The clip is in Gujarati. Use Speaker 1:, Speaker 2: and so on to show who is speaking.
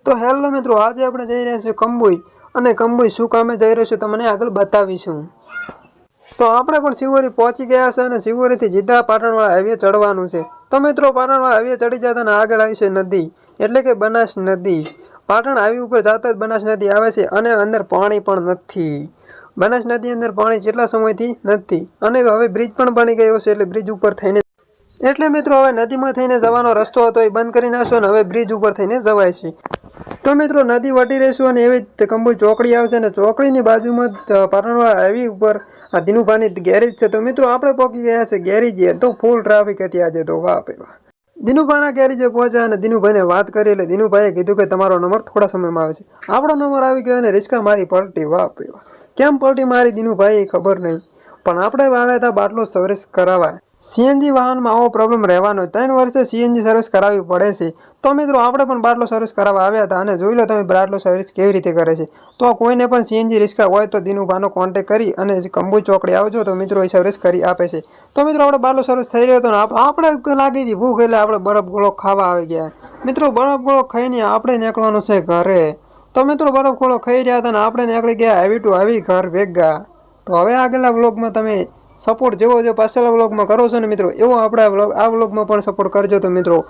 Speaker 1: તો હેલો મિત્રો, આજે આપણે જઈ રહ્યા છીએ કંબોઈ, અને કંબોઈ શું કામે જઈ રહ્યો છું તમને આગળ બતાવીશું। તો આપણે પણ શિવોરી પહોંચી ગયા છે અને શિવોરીથી સીધા પાટણવાળા હાઈવે ચડવાનું છે। તો મિત્રો, પાટણવાળા હાઈવે ચડી જતા અને આગળ આવી છે નદી, એટલે કે બનાસ નદી। પાટણ હાઈવે ઉપર જતા જ બનાસ નદી આવે છે અને અંદર પાણી પણ નથી। બનાસ નદી અંદર પાણી કેટલા સમયથી નથી અને હવે બ્રિજ પણ બની ગયો છે, એટલે બ્રિજ ઉપર થઈને મિત્રો હવે નદીમાં થઈને જવાનો રસ્તો હતો એ બંધ કરી નાખ્યો અને હવે બ્રિજ ઉપર થઈને જવાય છે। તો મિત્રો, નદી વટી રહીશું અને એવી જ કંબોઈ ચોકડી આવશે અને ચોકડીની બાજુમાં પાટણવાળા હાઈવે ઉપર આ દિનુભાઈની ગેરેજ છે। તો મિત્રો, આપણે પહોંચી ગયા છે ગેરેજે, તો ફૂલ ટ્રાફિક હતી આજે તો, વાહ ભાઈ વાહ। દિનુભાઈના ગેરેજે પહોંચ્યા અને દિનુભાઈને વાત કરી, એટલે દિનુભાઈએ કીધું કે તમારો નંબર થોડા સમયમાં આવે છે। આપણો નંબર આવી ગયો અને રિક્ષા મારી પલટી, વાહ ભાઈ વાહ। કેમ પલટી મારી દિનુભાઈ ખબર નહીં, પણ આપણે આવ્યા હતા બાટલો સર્વિસ કરાવવા। સીએનજી વાહનમાં આવો પ્રોબ્લેમ રહેવાનો, 3 વર્ષે સીએનજી સર્વિસ કરાવવી પડે છે। તો મિત્રો, આપણે પણ બાટલો સર્વિસ કરાવવા આવ્યા હતા અને જોઈ લો તમે બાટલો સર્વિસ કેવી રીતે કરે છે। તો કોઈને પણ સીએનજી રિક્ષા હોય તો દિનુભાઈનો કોન્ટેક્ટ કરી અને કંબોઈ ચોકડી આવજો, તો મિત્રો એ સર્વિસ કરી આપે છે। તો મિત્રો, આપણે બાટલો સર્વિસ થઈ રહ્યો હતો ને આપણે લાગી હતી ભૂખ, એટલે આપણે બરફ ગોળો ખાવા આવી ગયા। મિત્રો, બરફ ગોળો ખાઈને આપણે નીકળવાનું છે ઘરે। તો મિત્રો, બરફ ગોળો ખાઈ રહ્યા હતા અને આપણે નીકળી ગયા હાઈવે ટુ હાઈવે ઘર ભેગા। તો હવે આગળના વ્લોગમાં તમે સપોર્ટ જેવો પાછળના વ્લોગમાં કરો છો ને મિત્રો, એવો આપણે આ વ્લોગમાં પણ સપોર્ટ કરજો। તો મિત્રો,